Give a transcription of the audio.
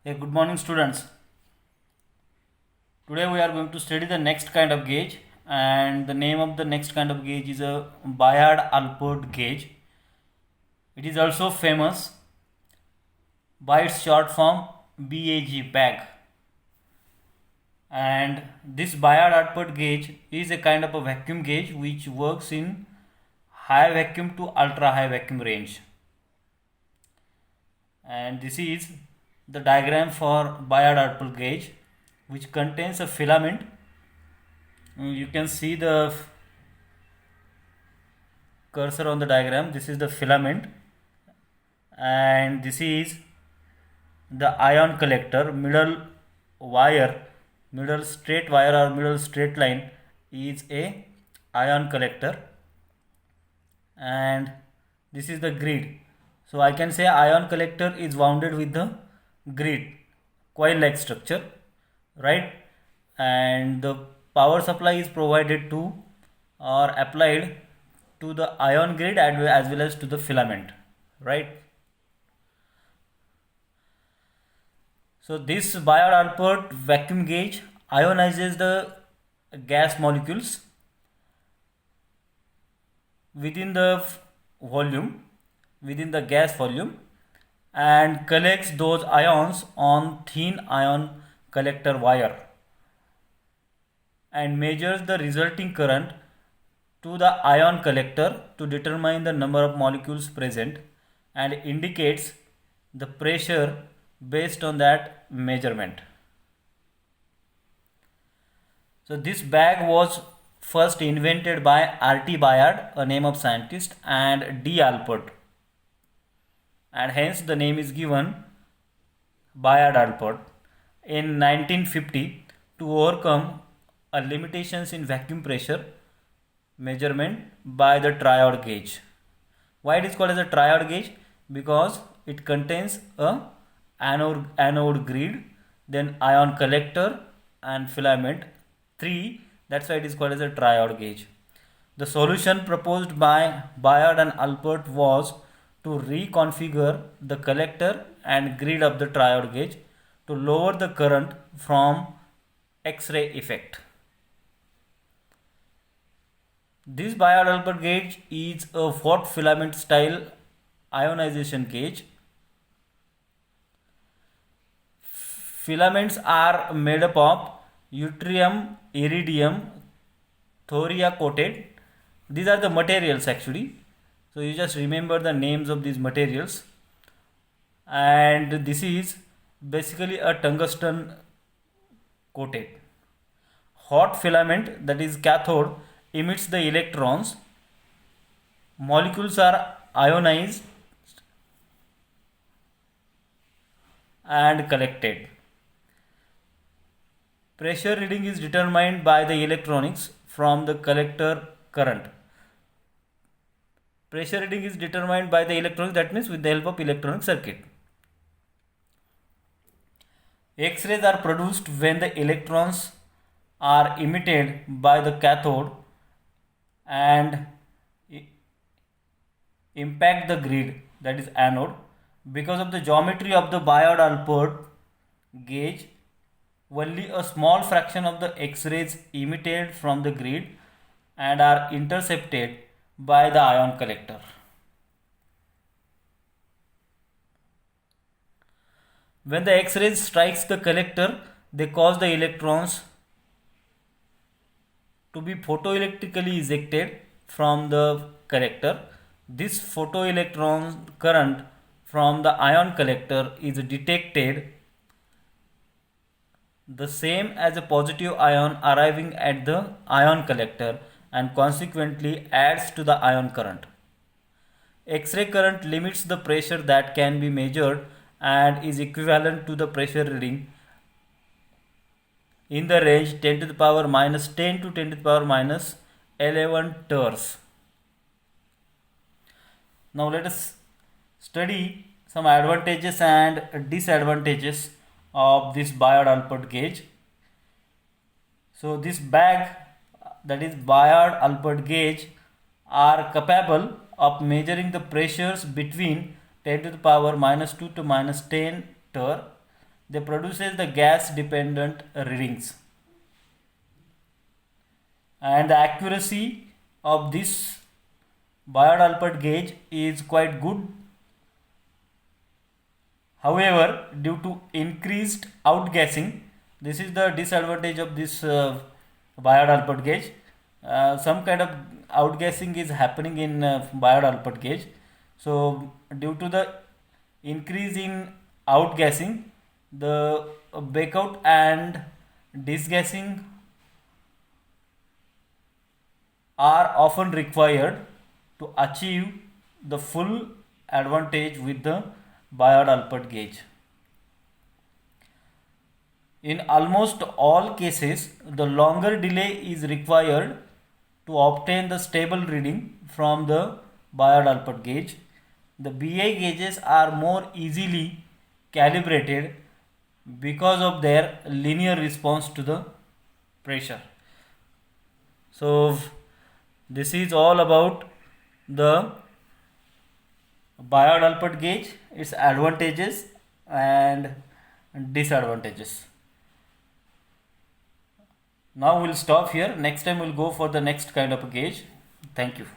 Hey, good morning, students. Today we are going to study the next kind of gauge, and the name of the next kind of gauge is a Bayard-Alpert gauge. It is also famous by its short form BAG. And this Bayard-Alpert gauge is a kind of a vacuum gauge which works in high vacuum to ultra high vacuum range. And this is the diagram for Bayard-Alpert gauge, which contains a filament. You can see the cursor on the diagram. This is the filament, and this is the ion collector. Middle straight wire or middle straight line is a ion collector, and this is the grid. So I can say ion collector is wounded with the grid, coil like structure, right? And the power supply is provided to or applied to the ion grid as well as to the filament, right? So this Bayard-Alpert vacuum gauge ionizes the gas molecules within the volume, within the gas volume, and collects those ions on thin ion collector wire and measures the resulting current to the ion collector to determine the number of molecules present and indicates the pressure based on that measurement. So this bag was first invented by R.T. Bayard, a name of scientist, and D. Alpert, and hence the name is given Bayard-Alpert in 1950 to overcome a limitations in vacuum pressure measurement by the triode gauge. Why it is called as a triode gauge? Because it contains a anode grid, then ion collector and filament. 3. That's why it is called as a triode gauge. The solution proposed by Bayard and Alpert was to reconfigure the collector and grid of the triode gauge to lower the current from X-ray effect. This Bayard-Alpert gauge is a hot filament style ionization gauge. Filaments are made up of yttrium, iridium, thoria coated. These are the materials actually. So you just remember the names of these materials. And this is basically a tungsten coated. Hot filament, that is cathode, emits the electrons. Molecules are ionized and collected. Pressure reading is determined by the electronics from the collector current. Pressure reading is determined by the electronics, that means with the help of electronic circuit. X-rays are produced when the electrons are emitted by the cathode and impact the grid, that is anode. Because of the geometry of the Bayard-Alpert gauge, only a small fraction of the X-rays emitted from the grid and are intercepted by the ion collector. When the X-rays strikes the collector, they cause the electrons to be photoelectrically ejected from the collector. This photoelectron current from the ion collector is detected the same as a positive ion arriving at the ion collector and consequently adds to the ion current. X-ray current limits the pressure that can be measured and is equivalent to the pressure reading in the range 10 to the power minus 10 to 10 to the power minus 11 torrs. Now let us study some advantages and disadvantages of this Bayard-Alpert gauge. So this bag, that is Bayard-Alpert gauge, are capable of measuring the pressures between 10 to the power minus 2 to minus 10 torr they produces the gas dependent readings, and the accuracy of this Biot-Alpert gauge is quite good. However, due to increased outgassing, this is the disadvantage of this Biot-Alpert gauge. Some kind of outgassing is happening in Biot-Alpert gauge. So, due to the increase in outgassing, the bakeout and disgassing are often required to achieve the full advantage with the Biot-Alpert gauge. In almost all cases, the longer delay is required to obtain the stable reading from the Biot-Alpert gauge. The BI gauges are more easily calibrated because of their linear response to the pressure. So this is all about the Biot-Alpert gauge, its advantages and disadvantages. Now we'll stop here. Next time we'll go for the next kind of a gauge. Thank you.